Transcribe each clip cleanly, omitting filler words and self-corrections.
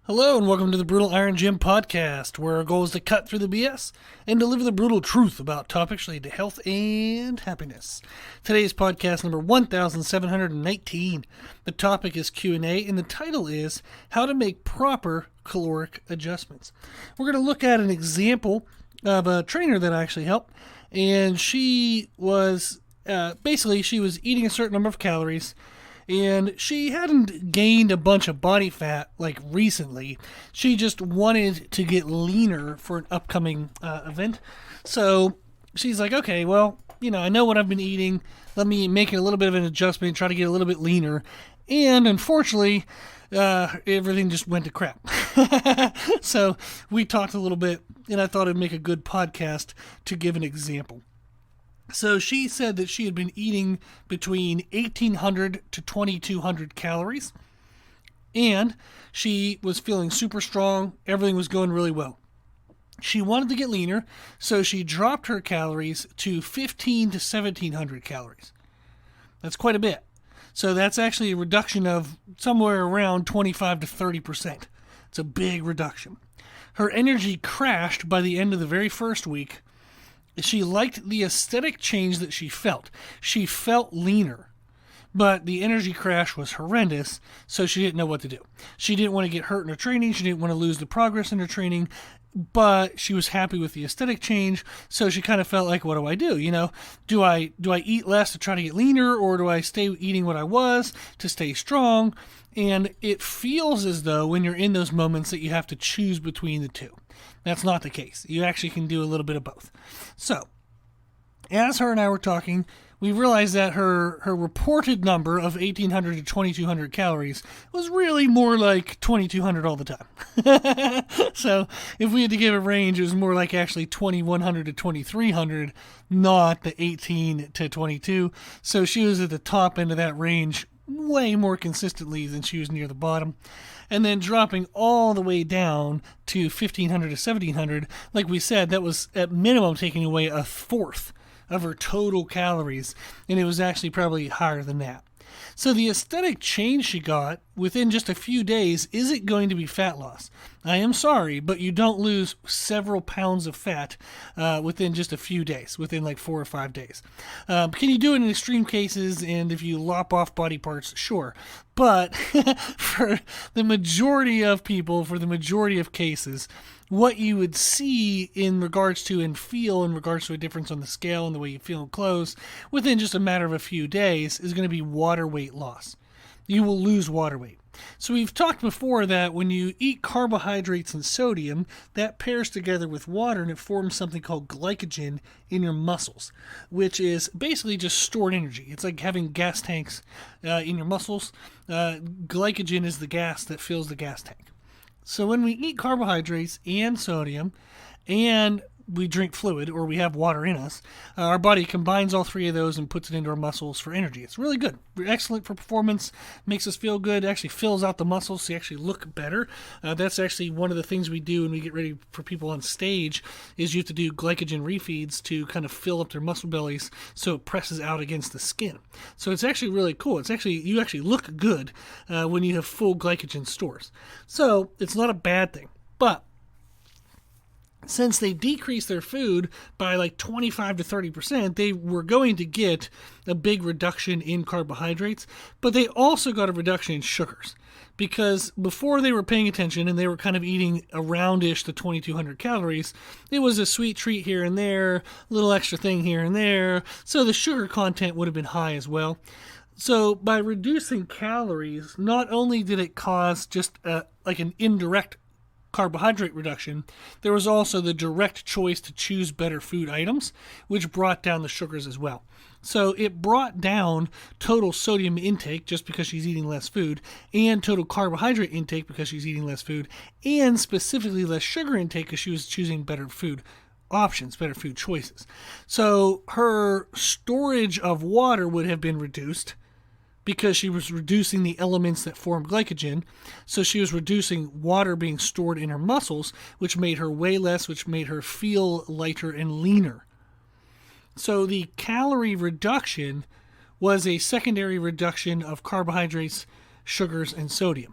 Hello and welcome to the Brutal Iron Gym podcast, where our goal is to cut through the BS and deliver the brutal truth about topics related to health and happiness. Today's podcast number 1719. The topic is Q&A and the title is How to Make Proper Caloric Adjustments. We're going to look at an example of a trainer that I actually helped, and she was she was eating a certain number of calories. And she hadn't gained a bunch of body fat like recently. She just wanted to get leaner for an upcoming event. So she's like, okay, well, I know what I've been eating. Let me make a little bit of an adjustment and try to get a little bit leaner. And unfortunately, everything just went to crap. So we talked a little bit, and I thought it'd make a good podcast to give an example. So she said that she had been eating between 1,800 to 2,200 calories, and she was feeling super strong. Everything was going really well. She wanted to get leaner, so she dropped her calories to 1,500 to 1,700 calories. That's quite a bit. So that's actually a reduction of somewhere around 25 to 30%. It's a big reduction. Her energy crashed by the end of the very first week. She liked the aesthetic change that she felt. She felt leaner, but the energy crash was horrendous, so she didn't know what to do. She didn't want to get hurt in her training. She didn't want to lose the progress in her training, but she was happy with the aesthetic change, so she kind of felt like, what do I do? Do I eat less to try to get leaner, or do I stay eating what I was to stay strong? And it feels as though when you're in those moments that you have to choose between the two. That's not the case. You actually can do a little bit of both. So, as her and I were talking, we realized that her reported number of 1,800 to 2,200 calories was really more like 2,200 all the time. So, if we had to give a range, it was more like actually 2,100 to 2,300, not the 18 to 22. So, she was at the top end of that range way more consistently than she was near the bottom. And then dropping all the way down to 1,500 to 1,700, like we said, that was at minimum taking away a fourth of her total calories, and it was actually probably higher than that. So the aesthetic change she got within just a few days isn't going to be fat loss. I am sorry, but you don't lose several pounds of fat within just a few days, within like 4 or 5 days. Can you do it in extreme cases, and if you lop off body parts? Sure. But for the majority of people, for the majority of cases, what you would see in regards to and feel in regards to a difference on the scale and the way you feel in clothes within just a matter of a few days is going to be water weight loss. You will lose water weight. So we've talked before that when you eat carbohydrates and sodium, that pairs together with water and it forms something called glycogen in your muscles, which is basically just stored energy. It's like having gas tanks in your muscles. Glycogen is the gas that fills the gas tank. So when we eat carbohydrates and sodium and we drink fluid or we have water in us, our body combines all three of those and puts it into our muscles for energy. It's really good. Excellent for performance, makes us feel good, actually fills out the muscles so you actually look better. That's actually one of the things we do when we get ready for people on stage is you have to do glycogen refeeds to kind of fill up their muscle bellies so it presses out against the skin. So it's actually really cool. You actually look good when you have full glycogen stores. So it's not a bad thing. But since they decreased their food by like 25 to 30%, they were going to get a big reduction in carbohydrates, but they also got a reduction in sugars. Because before they were paying attention and they were kind of eating around-ish the 2,200 calories, it was a sweet treat here and there, a little extra thing here and there, so the sugar content would have been high as well. So by reducing calories, not only did it cause just like an indirect carbohydrate reduction, there was also the direct choice to choose better food items, which brought down the sugars as well. So it brought down total sodium intake just because she's eating less food, and total carbohydrate intake because she's eating less food, and specifically less sugar intake because she was choosing better food options, better food choices. So her storage of water would have been reduced because she was reducing the elements that form glycogen. So she was reducing water being stored in her muscles, which made her weigh less, which made her feel lighter and leaner. So the calorie reduction was a secondary reduction of carbohydrates, sugars, and sodium.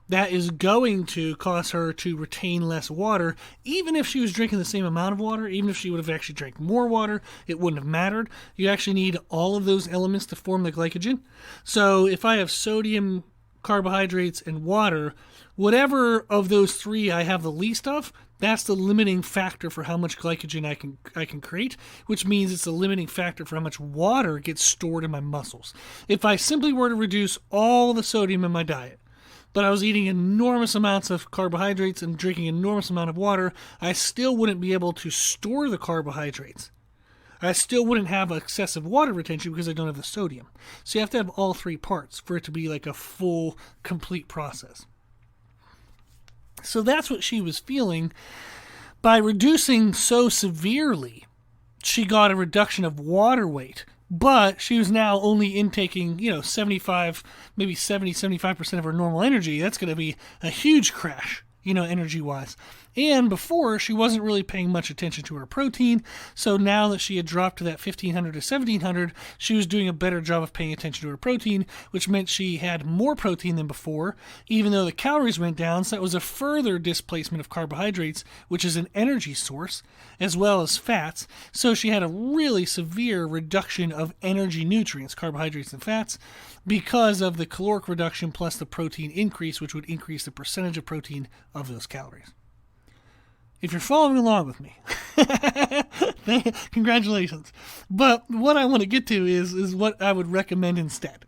that is going to cause her to retain less water. Even if she was drinking the same amount of water, even if she would have actually drank more water, it wouldn't have mattered. You actually need all of those elements to form the glycogen. So if I have sodium, carbohydrates, and water, whatever of those three I have the least of, that's the limiting factor for how much glycogen I can create, which means it's a limiting factor for how much water gets stored in my muscles. If I simply were to reduce all the sodium in my diet, but I was eating enormous amounts of carbohydrates and drinking enormous amount of water, I still wouldn't be able to store the carbohydrates. I still wouldn't have excessive water retention because I don't have the sodium. So you have to have all three parts for it to be like a full, complete process. So that's what she was feeling. By reducing so severely, she got a reduction of water weight, but she was now only intaking, 75, maybe 75% of her normal energy. That's going to be a huge crash, energy-wise. And before, she wasn't really paying much attention to her protein, so now that she had dropped to that 1500 to 1700, she was doing a better job of paying attention to her protein, which meant she had more protein than before, even though the calories went down, so that was a further displacement of carbohydrates, which is an energy source, as well as fats, so she had a really severe reduction of energy nutrients, carbohydrates and fats, because of the caloric reduction plus the protein increase, which would increase the percentage of protein of those calories. If you're following along with me, congratulations. But what I want to get to is what I would recommend instead.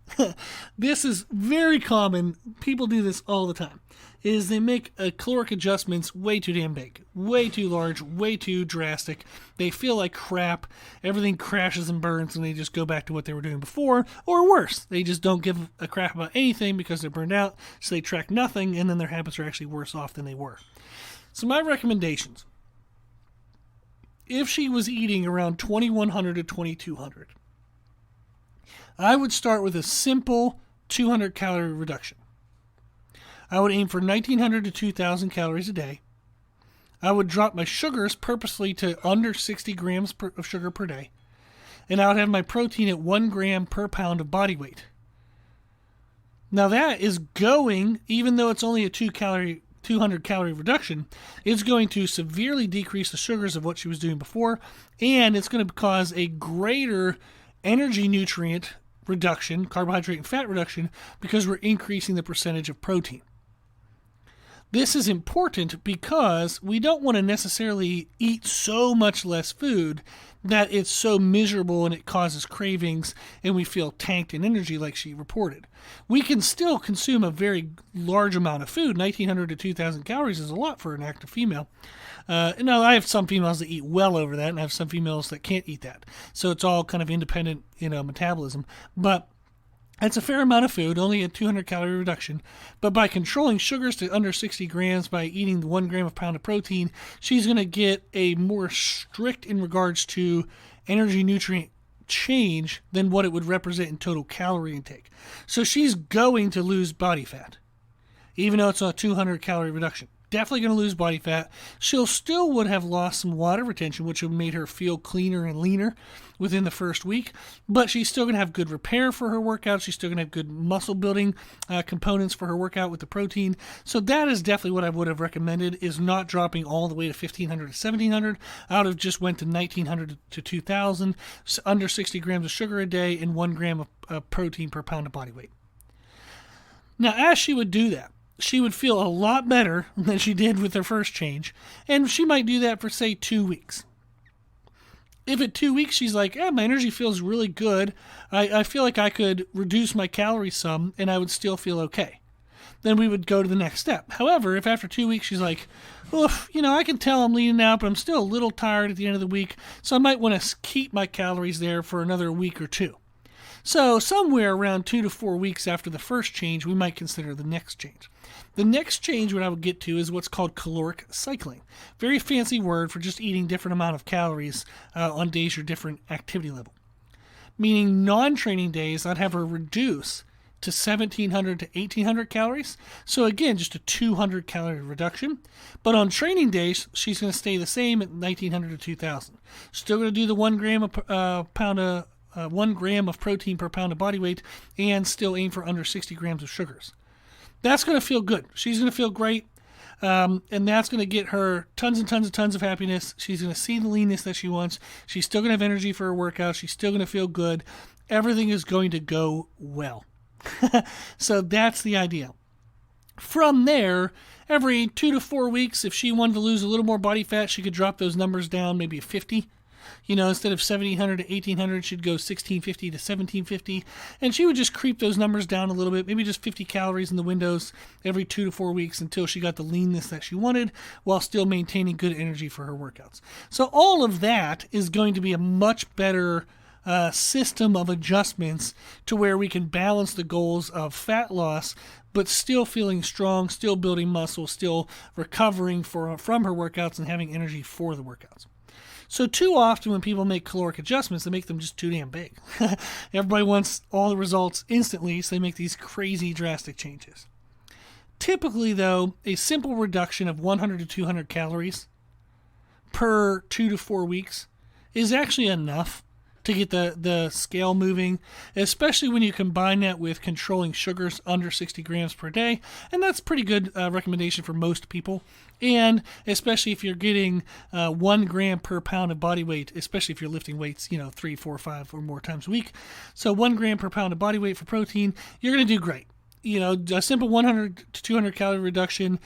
This is very common. People do this all the time. Is they make caloric adjustments way too damn big, way too large, way too drastic. They feel like crap. Everything crashes and burns, and they just go back to what they were doing before, or worse, they just don't give a crap about anything because they're burned out, so they track nothing, and then their habits are actually worse off than they were. So my recommendations, if she was eating around 2100 to 2200, I would start with a simple 200 calorie reduction. I would aim for 1900 to 2000 calories a day. I would drop my sugars purposely to under 60 grams of sugar per day. And I would have my protein at 1 gram per pound of body weight. Now that is going, even though it's only a 200 calorie reduction, it's going to severely decrease the sugars of what she was doing before, and it's going to cause a greater energy nutrient reduction, carbohydrate and fat reduction, because we're increasing the percentage of protein. This is important because we don't want to necessarily eat so much less food that it's so miserable and it causes cravings and we feel tanked in energy like she reported. We can still consume a very large amount of food. 1900 to 2000 calories is a lot for an active female. Now, I have some females that eat well over that, and I have some females that can't eat that. So it's all kind of independent, metabolism. But it's a fair amount of food, only a 200 calorie reduction, but by controlling sugars to under 60 grams, by eating the 1 gram of pound of protein, she's going to get a more strict in regards to energy nutrient change than what it would represent in total calorie intake. So she's going to lose body fat, even though it's a 200 calorie reduction. Definitely going to lose body fat. She'll still would have lost some water retention, which would have made her feel cleaner and leaner within the first week. But she's still going to have good repair for her workout. She's still going to have good muscle building components for her workout with the protein. So that is definitely what I would have recommended, is not dropping all the way to 1500 to 1700. I would have just went to 1900 to 2000, under 60 grams of sugar a day and 1 gram of protein per pound of body weight. Now, as she would do that, she would feel a lot better than she did with her first change, and she might do that for, say, 2 weeks. If at 2 weeks she's like, my energy feels really good, I feel like I could reduce my calories some, and I would still feel okay, then we would go to the next step. However, if after 2 weeks she's like, oof, I can tell I'm leaning out, but I'm still a little tired at the end of the week, so I might want to keep my calories there for another week or two. So somewhere around 2 to 4 weeks after the first change, we might consider the next change. The next change, what I would get to, is what's called caloric cycling. Very fancy word for just eating different amount of calories on days your different activity level. Meaning non-training days, I'd have her reduce to 1700 to 1800 calories. So again, just a 200 calorie reduction. But on training days, she's going to stay the same at 1900 to 2000. Still going to do the 1 gram of 1 gram of protein per pound of body weight, and still aim for under 60 grams of sugars. That's going to feel good. She's going to feel great. And that's going to get her tons and tons of happiness. She's going to see the leanness that she wants. She's still going to have energy for her workout. She's still going to feel good. Everything is going to go well. So that's the idea. From there, every 2 to 4 weeks, if she wanted to lose a little more body fat, she could drop those numbers down, maybe 50. Instead of 1,700 to 1,800, she'd go 1,650 to 1,750. And she would just creep those numbers down a little bit, maybe just 50 calories in the windows every 2 to 4 weeks until she got the leanness that she wanted while still maintaining good energy for her workouts. So all of that is going to be a much better system of adjustments to where we can balance the goals of fat loss, but still feeling strong, still building muscle, still recovering from her workouts and having energy for the workouts. So too often when people make caloric adjustments, they make them just too damn big. Everybody wants all the results instantly, so they make these crazy drastic changes. Typically, though, a simple reduction of 100 to 200 calories per 2 to 4 weeks is actually enough to get the scale moving, especially when you combine that with controlling sugars under 60 grams per day. And that's pretty good recommendation for most people. And especially if you're getting 1 gram per pound of body weight, especially if you're lifting weights, 3, 4, 5 or more times a week. So 1 gram per pound of body weight for protein, you're going to do great. A simple 100 to 200 calorie reduction,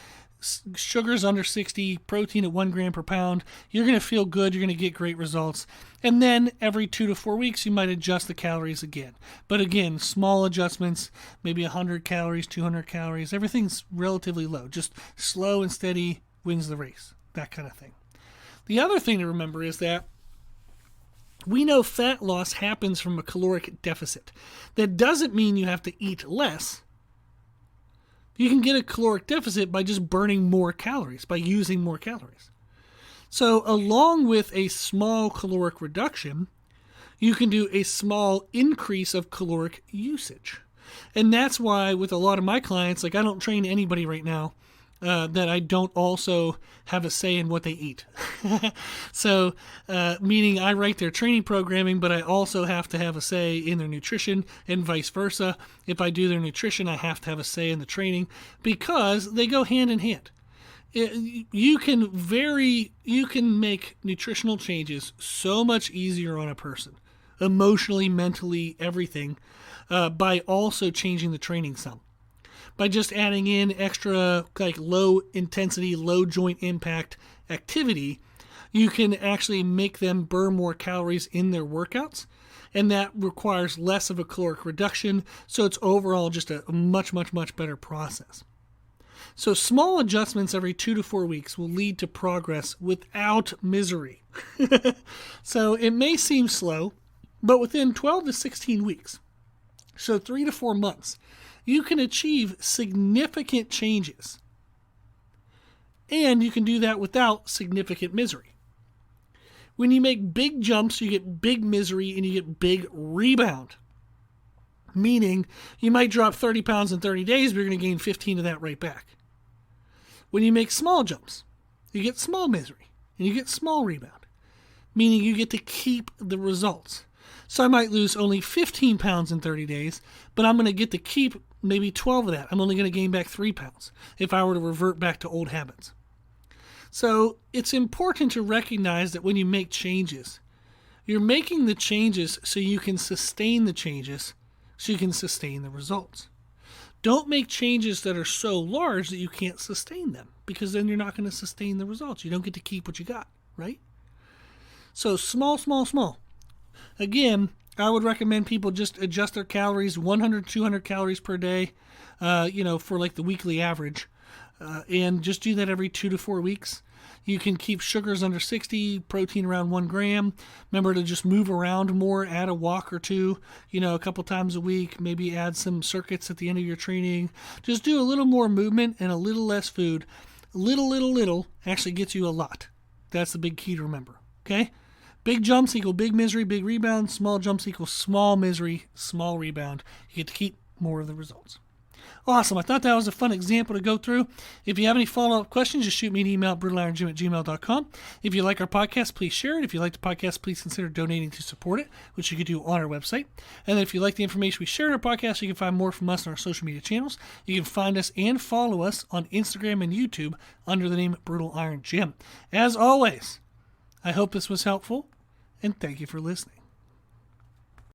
sugars under 60, protein at 1 gram per pound. You're going to feel good. You're going to get great results. And then every 2 to 4 weeks, you might adjust the calories again. But again, small adjustments, maybe 100 calories, 200 calories. Everything's relatively low. Just slow and steady wins the race. That kind of thing. The other thing to remember is that we know fat loss happens from a caloric deficit. That doesn't mean you have to eat less. You can get a caloric deficit by just burning more calories, by using more calories. So along with a small caloric reduction, you can do a small increase of caloric usage. And that's why with a lot of my clients, I don't train anybody right now that I don't also have a say in what they eat. So, meaning I write their training programming, but I also have to have a say in their nutrition and vice versa. If I do their nutrition, I have to have a say in the training because they go hand in hand. You can make nutritional changes so much easier on a person, emotionally, mentally, everything, by also changing the training some. By just adding in extra low intensity, low joint impact activity, you can actually make them burn more calories in their workouts, and that requires less of a caloric reduction, so it's overall just a much better process. So small adjustments every 2 to 4 weeks will lead to progress without misery. So it may seem slow, but within 12 to 16 weeks, so 3 to 4 months, you can achieve significant changes. And you can do that without significant misery. When you make big jumps, you get big misery and you get big rebound. Meaning, you might drop 30 pounds in 30 days, but you're going to gain 15 of that right back. When you make small jumps, you get small misery and you get small rebound. Meaning you get to keep the results. So I might lose only 15 pounds in 30 days, but I'm going to get to keep maybe 12 of that. I'm only going to gain back 3 pounds if I were to revert back to old habits. So it's important to recognize that when you make changes, you're making the changes so you can sustain the changes, so you can sustain the results. Don't make changes that are so large that you can't sustain them, because then you're not going to sustain the results. You don't get to keep what you got, right? So small. Again, I would recommend people just adjust their calories, 100, 200 calories per day, for the weekly average. And just do that every 2 to 4 weeks. You can keep sugars under 60, protein around 1 gram. Remember to just move around more, add a walk or two, a couple times a week. Maybe add some circuits at the end of your training. Just do a little more movement and a little less food. Little actually gets you a lot. That's the big key to remember, okay? Big jumps equal big misery, big rebound. Small jumps equal small misery, small rebound. You get to keep more of the results. Awesome. I thought that was a fun example to go through. If you have any follow-up questions, just shoot me an email at brutalirongym@gmail.com. If you like our podcast, please share it. If you like the podcast, please consider donating to support it, which you can do on our website. And then if you like the information we share in our podcast, you can find more from us on our social media channels. You can find us and follow us on Instagram and YouTube under the name Brutal Iron Gym. As always, I hope this was helpful, and thank you for listening.